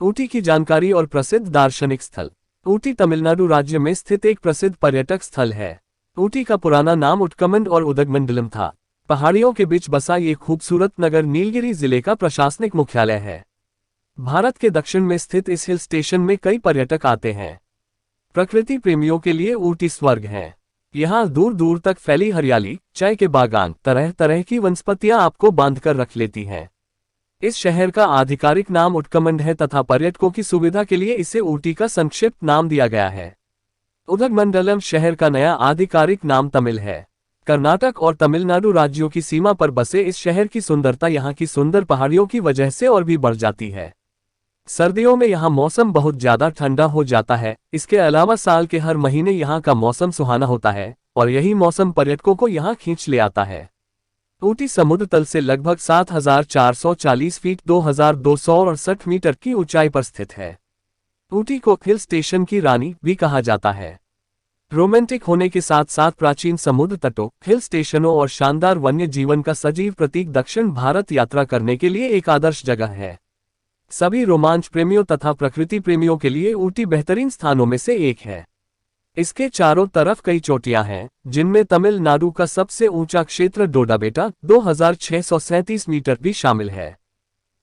ऊटी की जानकारी और प्रसिद्ध दार्शनिक स्थल। ऊटी तमिलनाडु राज्य में स्थित एक प्रसिद्ध पर्यटक स्थल है। ऊटी का पुराना नाम उटकमंड और उदगमंडलम था। पहाड़ियों के बीच बसा ये खूबसूरत नगर नीलगिरी जिले का प्रशासनिक मुख्यालय है। भारत के दक्षिण में स्थित इस हिल स्टेशन में कई पर्यटक आते हैं। प्रकृति प्रेमियों के लिए ऊटी स्वर्ग है। यहाँ दूर दूर तक फैली हरियाली, चाय के बागान, तरह तरह की वनस्पतियां आपको बांधकर रख लेती हैं। इस शहर का आधिकारिक नाम उटकमंड है तथा पर्यटकों की सुविधा के लिए इसे ऊटी का संक्षिप्त नाम दिया गया है। उदगमंडलम शहर का नया आधिकारिक नाम तमिल है। कर्नाटक और तमिलनाडु राज्यों की सीमा पर बसे इस शहर की सुंदरता यहाँ की सुंदर पहाड़ियों की वजह से और भी बढ़ जाती है। सर्दियों में यहाँ मौसम बहुत ज्यादा ठंडा हो जाता है। इसके अलावा साल के हर महीने यहाँ का मौसम सुहाना होता है और यही मौसम पर्यटकों को यहाँ खींच ले आता है। ऊटी समुद्र तल से लगभग 7,440 फीट 2,268 मीटर की ऊंचाई पर स्थित है। ऊटी को हिल स्टेशन की रानी भी कहा जाता है। रोमांटिक होने के साथ साथ प्राचीन समुद्र तटों, हिल स्टेशनों और शानदार वन्य जीवन का सजीव प्रतीक दक्षिण भारत यात्रा करने के लिए एक आदर्श जगह है। सभी रोमांच प्रेमियों तथा प्रकृति प्रेमियों के लिए ऊटी बेहतरीन स्थानों में से एक है। इसके चारों तरफ कई चोटियां हैं, जिनमें तमिलनाडु का सबसे ऊंचा क्षेत्र डोडाबेटा 2,637 मीटर भी शामिल है।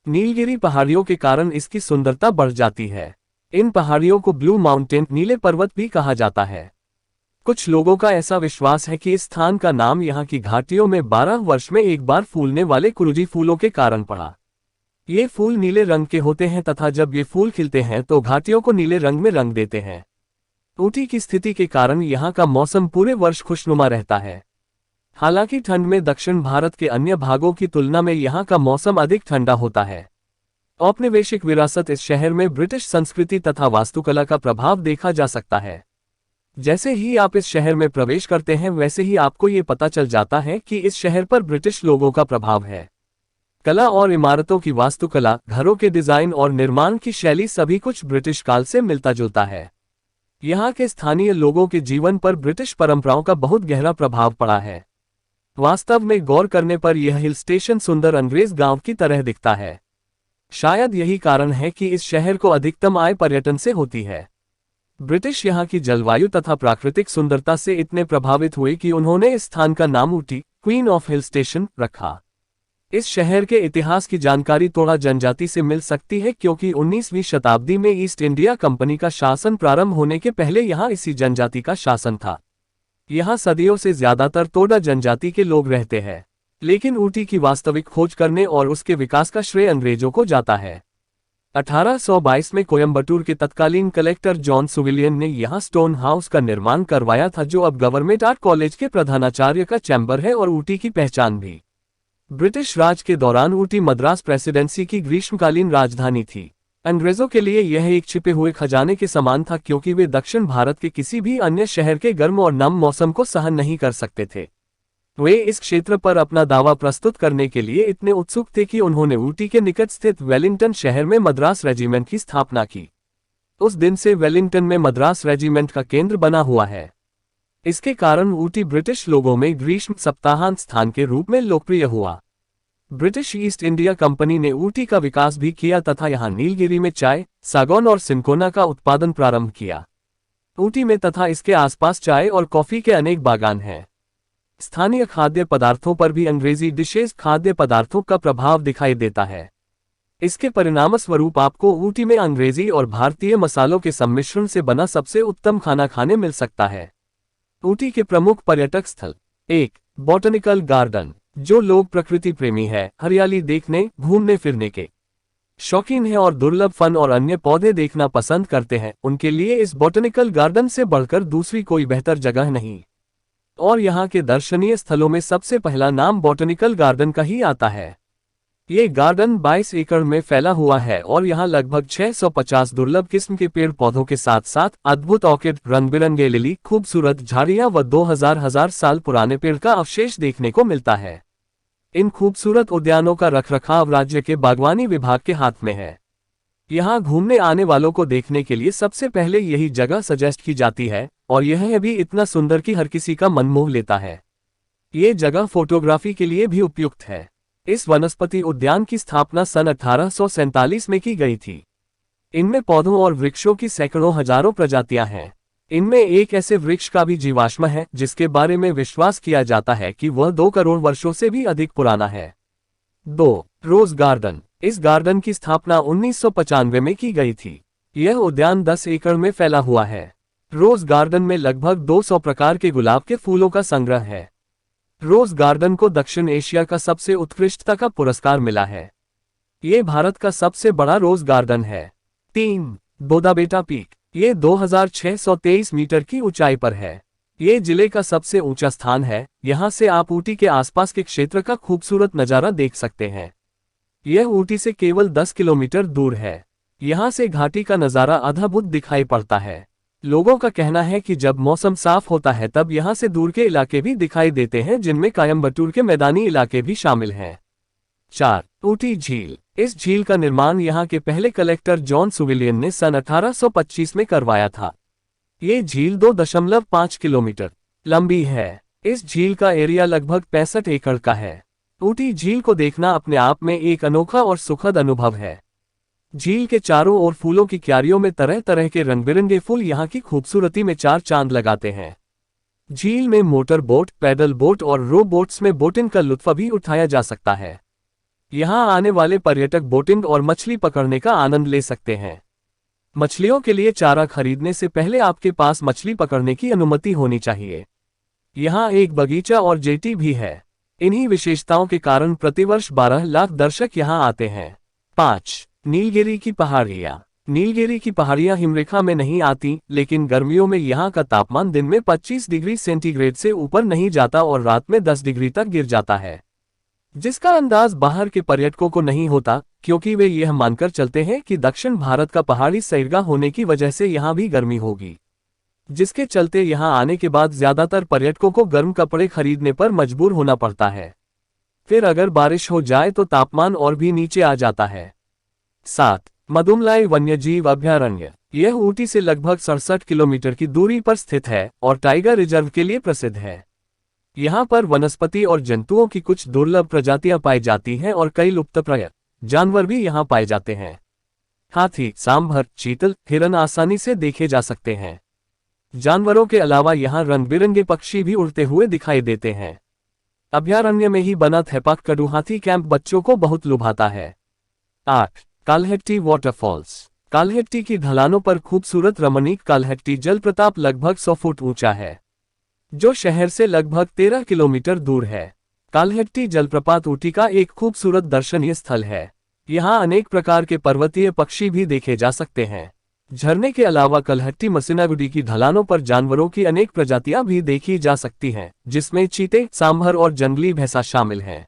नीलगिरी पहाड़ियों के कारण इसकी सुंदरता बढ़ जाती है। इन पहाड़ियों को ब्लू माउंटेन, नीले पर्वत भी कहा जाता है। कुछ लोगों का ऐसा विश्वास है कि इस स्थान का नाम यहाँ की घाटियों में 12 वर्ष में एक बार फूलने वाले कुरुजी फूलों के कारण पड़ा। ये फूल नीले रंग के होते हैं तथा जब ये फूल खिलते हैं तो घाटियों को नीले रंग में रंग देते हैं। ऊटी की स्थिति के कारण यहाँ का मौसम पूरे वर्ष खुशनुमा रहता है। हालांकि ठंड में दक्षिण भारत के अन्य भागों की तुलना में यहाँ का मौसम अधिक ठंडा होता है। औपनिवेशिक विरासत। इस शहर में ब्रिटिश संस्कृति तथा वास्तुकला का प्रभाव देखा जा सकता है। जैसे ही आप इस शहर में प्रवेश करते हैं वैसे ही आपको ये पता चल जाता है कि इस शहर पर ब्रिटिश लोगों का प्रभाव है। कला और इमारतों की वास्तुकला, घरों के डिजाइन और निर्माण की शैली सभी कुछ ब्रिटिश काल से मिलता जुलता है। यहाँ के स्थानीय लोगों के जीवन पर ब्रिटिश परंपराओं का बहुत गहरा प्रभाव पड़ा है। वास्तव में गौर करने पर यह हिल स्टेशन सुंदर अंग्रेज गांव की तरह दिखता है। शायद यही कारण है कि इस शहर को अधिकतम आय पर्यटन से होती है। ब्रिटिश यहाँ की जलवायु तथा प्राकृतिक सुंदरता से इतने प्रभावित हुए कि उन्होंने इस स्थान का नाम Ooty, queen of hill station, रखा। इस शहर के इतिहास की जानकारी तोड़ा जनजाति से मिल सकती है क्योंकि 19वीं शताब्दी में ईस्ट इंडिया कंपनी का शासन प्रारंभ होने के पहले यहाँ इसी जनजाति का शासन था। यहाँ सदियों से ज्यादातर तोड़ा जनजाति के लोग रहते हैं, लेकिन ऊटी की वास्तविक खोज करने और उसके विकास का श्रेय अंग्रेजों को जाता है। 1822 में कोयम्बटूर के तत्कालीन कलेक्टर जॉन सुविलियन ने यहाँ स्टोन हाउस का निर्माण करवाया था, जो अब गवर्नमेंट आर्ट कॉलेज के प्रधानाचार्य का चैम्बर है और ऊटी की पहचान भी। ब्रिटिश राज के दौरान ऊटी मद्रास प्रेसिडेंसी की ग्रीष्मकालीन राजधानी थी। अंग्रेजों के लिए यह एक छिपे हुए खजाने के समान था क्योंकि वे दक्षिण भारत के किसी भी अन्य शहर के गर्म और नम मौसम को सहन नहीं कर सकते थे। वे इस क्षेत्र पर अपना दावा प्रस्तुत करने के लिए इतने उत्सुक थे कि उन्होंने ऊटी के निकट स्थित वेलिंगटन शहर में मद्रास रेजिमेंट की स्थापना की। उस दिन से वेलिंगटन में मद्रास रेजिमेंट का केंद्र बना हुआ है। इसके कारण ऊटी ब्रिटिश लोगों में ग्रीष्म सप्ताहांत स्थान के रूप में लोकप्रिय हुआ। ब्रिटिश ईस्ट इंडिया कंपनी ने ऊटी का विकास भी किया तथा यहाँ नीलगिरी में चाय, सागौन और सिनकोना का उत्पादन प्रारंभ किया। ऊटी में तथा इसके आसपास चाय और कॉफी के अनेक बागान हैं। स्थानीय खाद्य पदार्थों पर भी अंग्रेजी डिशेज खाद्य पदार्थों का प्रभाव दिखाई देता है। इसके परिणामस्वरूप आपको ऊटी में अंग्रेजी और भारतीय मसालों के सम्मिश्रण से बना सबसे उत्तम खाना खाने मिल सकता है। ऊटी के प्रमुख पर्यटक स्थल। 1. Botanical garden. जो लोग प्रकृति प्रेमी है, हरियाली देखने, घूमने फिरने के शौकीन है और दुर्लभ फन और अन्य पौधे देखना पसंद करते हैं, उनके लिए इस बॉटनिकल गार्डन से बढ़कर दूसरी कोई बेहतर जगह नहीं। और यहाँ के दर्शनीय स्थलों में सबसे पहला नाम बॉटनिकल गार्डन का ही आता है। ये गार्डन 22 एकड़ में फैला हुआ है और यहाँ लगभग 650 दुर्लभ किस्म के पेड़ पौधों के साथ साथ अद्भुत ऑर्किड, रंग बिरंगे लिली, खूबसूरत झाड़ियाँ व 2000 साल पुराने पेड़ का अवशेष देखने को मिलता है। इन खूबसूरत उद्यानों का रखरखाव राज्य के बागवानी विभाग के हाथ में है। यहाँ घूमने आने वालों को देखने के लिए सबसे पहले यही जगह सजेस्ट की जाती है और यह भी इतना सुंदर कि हर किसी का मन मोह लेता है। ये जगह फोटोग्राफी के लिए भी उपयुक्त है। इस वनस्पति उद्यान की स्थापना सन 1847 में की गई थी। इनमें पौधों और वृक्षों की सैकड़ों हजारों प्रजातियां हैं। इनमें एक ऐसे वृक्ष का भी जीवाश्म है जिसके बारे में विश्वास किया जाता है कि वह 2 करोड़ वर्षों से भी अधिक पुराना है। 2. रोज गार्डन। इस गार्डन की स्थापना 1995 में की गई थी। यह उद्यान 10 एकड़ में फैला हुआ है। रोज गार्डन में लगभग 200 प्रकार के गुलाब के फूलों का संग्रह है। रोज गार्डन को दक्षिण एशिया का सबसे उत्कृष्टता का पुरस्कार मिला है। ये भारत का सबसे बड़ा रोज गार्डन है। 3. बोदाबेटा पीक। ये 2623 मीटर की ऊंचाई पर है। ये जिले का सबसे ऊंचा स्थान है। यहाँ से आप ऊटी के आसपास के क्षेत्र का खूबसूरत नज़ारा देख सकते हैं। यह ऊटी से केवल 10 किलोमीटर दूर है। यहाँ से घाटी का नज़ारा अद्भुत दिखाई पड़ता है। लोगों का कहना है कि जब मौसम साफ होता है तब यहाँ से दूर के इलाके भी दिखाई देते हैं, जिनमें कोयम्बटूर के मैदानी इलाके भी शामिल हैं। 4. ऊटी झील। इस झील का निर्माण यहाँ के पहले कलेक्टर जॉन सुविलियन ने सन 1825 में करवाया था। ये झील 2.5 किलोमीटर लंबी है। इस झील का एरिया लगभग 65 एकड़ का है। ऊटी झील को देखना अपने आप में एक अनोखा और सुखद अनुभव है। झील के चारों ओर फूलों की क्यारियों में तरह तरह के रंग बिरंगे फूल यहाँ की खूबसूरती में चार चांद लगाते हैं। झील में मोटर बोट, पैडल बोट और रो बोट्स में बोटिंग का लुत्फ भी उठाया जा सकता है। यहाँ आने वाले पर्यटक बोटिंग और मछली पकड़ने का आनंद ले सकते हैं। मछलियों के लिए चारा खरीदने से पहले आपके पास मछली पकड़ने की अनुमति होनी चाहिए। यहाँ एक बगीचा और जेटी भी है। इन्हीं विशेषताओं के कारण प्रतिवर्ष 12 लाख दर्शक यहाँ आते हैं। 5. नीलगिरी की पहाड़ियाँ। नीलगिरी की पहाड़ियाँ हिमरेखा में नहीं आती, लेकिन गर्मियों में यहाँ का तापमान दिन में 25 डिग्री सेंटीग्रेड से ऊपर नहीं जाता और रात में 10 डिग्री तक गिर जाता है, जिसका अंदाज बाहर के पर्यटकों को नहीं होता, क्योंकि वे यह मानकर चलते हैं कि दक्षिण भारत का पहाड़ी सैरगाह होने की वजह से यहाँ भी गर्मी होगी, जिसके चलते यहाँ आने के बाद ज्यादातर पर्यटकों को गर्म कपड़े खरीदने पर मजबूर होना पड़ता है। फिर अगर बारिश हो जाए तो तापमान और भी नीचे आ जाता है। 7. मदुमलाई वन्यजीव अभयारण्य। यह ऊटी से लगभग 67 किलोमीटर की दूरी पर स्थित है और टाइगर रिजर्व के लिए प्रसिद्ध है। यहाँ पर वनस्पति और जंतुओं की कुछ दुर्लभ प्रजातियां पाई जाती हैं और कई लुप्तप्राय जानवर भी यहाँ पाए जाते हैं। हाथी, सांभर, चीतल, हिरन आसानी से देखे जा सकते हैं। जानवरों के अलावा यहाँ रंग बिरंगे पक्षी भी उड़ते हुए दिखाई देते हैं। अभयारण्य में ही बना थेपाक कडू हाथी कैंप बच्चों को बहुत लुभाता है। 8. काल्हेट्टी वाटरफॉल्स। काल्हेट्टी की ढलानों पर खूबसूरत रमणीक काल्हेट्टी जलप्रपात लगभग 100 फुट ऊंचा है, जो शहर से लगभग 13 किलोमीटर दूर है। काल्हेट्टी जलप्रपात ऊटी का एक खूबसूरत दर्शनीय स्थल है। यहाँ अनेक प्रकार के पर्वतीय पक्षी भी देखे जा सकते हैं। झरने के अलावा कल्हट्टी मसिनागुडी की ढलानों पर जानवरों की अनेक प्रजातियां भी देखी जा सकती हैं, जिसमें चीते, सांभर और जंगली भैंसा शामिल हैं।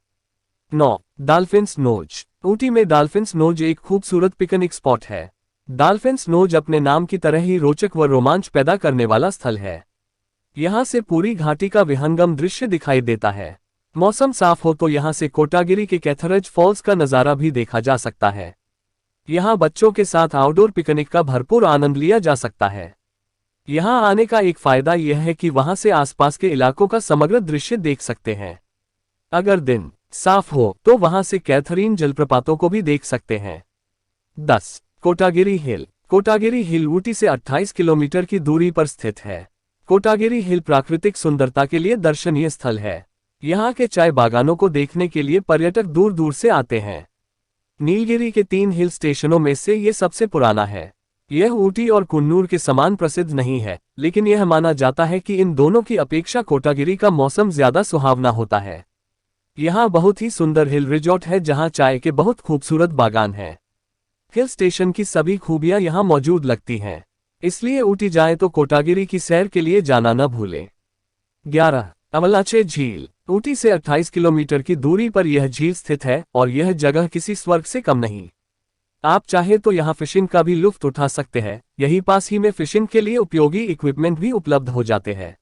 9. Dolphins knows. ऊटी में डॉल्फिन्स नोज एक खूबसूरत पिकनिक स्पॉट है। डॉल्फिन्स नोज अपने नाम की तरह ही रोचक व रोमांच पैदा करने वाला स्थल है। यहाँ से पूरी घाटी का विहंगम दृश्य दिखाई देता है। मौसम साफ हो तो यहाँ से कोटागिरी के कैथरेज फॉल्स का नज़ारा भी देखा जा सकता है। यहाँ बच्चों के साथ आउटडोर पिकनिक का भरपूर आनंद लिया जा सकता है। यहाँ आने का एक फायदा यह है कि वहाँ से आसपास के इलाकों का समग्र दृश्य देख सकते हैं। अगर दिन साफ हो तो वहाँ से कैथरीन जलप्रपातों को भी देख सकते हैं। 10. कोटागिरी हिल। कोटागिरी हिल ऊटी से 28 किलोमीटर की दूरी पर स्थित है। कोटागिरी हिल प्राकृतिक सुंदरता के लिए दर्शनीय स्थल है। यहाँ के चाय बागानों को देखने के लिए पर्यटक दूर दूर से आते हैं। नीलगिरी के 3 हिल स्टेशनों में से ये सबसे पुराना है। यह ऊटी और कुन्नूर के समान प्रसिद्ध नहीं है, लेकिन यह माना जाता है कि इन दोनों की अपेक्षा कोटागिरी का मौसम ज्यादा सुहावना होता है। यहाँ बहुत ही सुंदर हिल रिजॉर्ट है जहाँ चाय के बहुत खूबसूरत बागान हैं। हिल स्टेशन की सभी खूबियाँ यहाँ मौजूद लगती हैं, इसलिए ऊटी जाए तो कोटागिरी की सैर के लिए जाना न भूलें। 11. अवलाचे झील। ऊटी से 28 किलोमीटर की दूरी पर यह झील स्थित है और यह जगह किसी स्वर्ग से कम नहीं। आप चाहे तो यहाँ फिशिंग का भी लुत्फ उठा सकते हैं। यही पास ही में फिशिंग के लिए उपयोगी इक्विपमेंट भी उपलब्ध हो जाते हैं।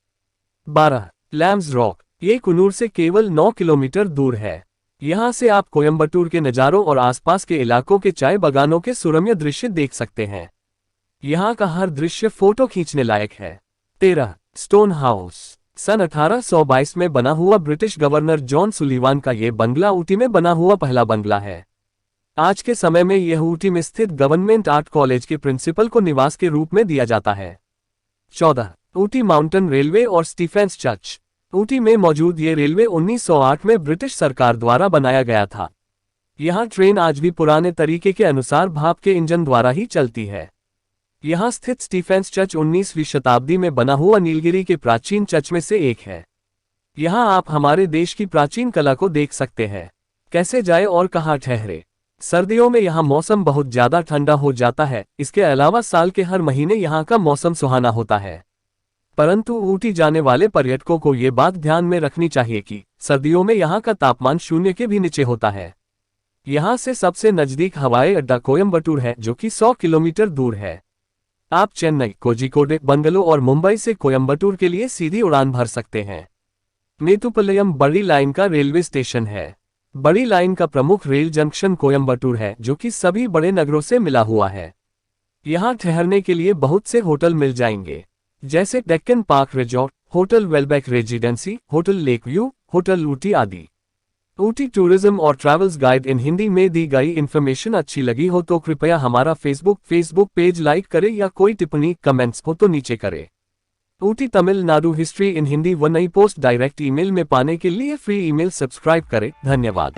12. Lamb's Rock. ये कुन्नूर से केवल 9 किलोमीटर दूर है। यहाँ से आप कोयम्बटूर के नज़ारों और आसपास के इलाकों के चाय बागानों के सुरम्य दृश्य देख सकते हैं। यहाँ का हर दृश्य फोटो खींचने लायक है। 13. Stone house. सन 1822 में बना हुआ ब्रिटिश गवर्नर जॉन सुलीवान का ये बंगला ऊटी में बना हुआ पहला बंगला है। आज के समय में यह ऊटी में स्थित गवर्नमेंट आर्ट कॉलेज के प्रिंसिपल को निवास के रूप में दिया जाता है। 14. ऊटी माउंटेन रेलवे और स्टीफेंस चर्च। ऊटी में मौजूद ये रेलवे 1908 में ब्रिटिश सरकार द्वारा बनाया गया था। यहाँ ट्रेन आज भी पुराने तरीके के अनुसार भाप के इंजन द्वारा ही चलती है। यहाँ स्थित स्टीफेंस चर्च 19वीं शताब्दी में बना हुआ नीलगिरी के प्राचीन चर्च में से एक है। यहाँ आप हमारे देश की प्राचीन कला को देख सकते हैं। कैसे जाए और कहाँ ठहरे। सर्दियों में यहाँ मौसम बहुत ज्यादा ठंडा हो जाता है, इसके अलावा साल के हर महीने यहाँ का मौसम सुहाना होता है। परंतु ऊटी जाने वाले पर्यटकों को ये बात ध्यान में रखनी चाहिए कि सर्दियों में यहाँ का तापमान 0 के भी नीचे होता है। यहाँ से सबसे नजदीक हवाई अड्डा कोयम्बटूर है, जो कि 100 किलोमीटर दूर है। आप चेन्नई, कोझिकोड, बंगलो और मुंबई से कोयम्बटूर के लिए सीधी उड़ान भर सकते हैं। मेतुपल्लयम बड़ी लाइन का रेलवे स्टेशन है। बड़ी लाइन का प्रमुख रेल जंक्शन कोयम्बटूर है, जो कि सभी बड़े नगरों से मिला हुआ है। यहाँ ठहरने के लिए बहुत से होटल मिल जाएंगे, जैसे Deccan park resort, hotel Welbeck residency, hotel lake view, hotel Ooty आदि। ऊटी टूरिज्म और ट्रैवल्स गाइड इन हिंदी में दी गई इन्फॉर्मेशन अच्छी लगी हो तो कृपया हमारा फेसबुक पेज लाइक करें या कोई टिप्पणी कमेंट्स हो तो नीचे करें। ऊटी तमिलनाडु हिस्ट्री इन हिंदी व नई पोस्ट डायरेक्ट ईमेल में पाने के लिए फ्री ईमेल सब्सक्राइब करें। धन्यवाद।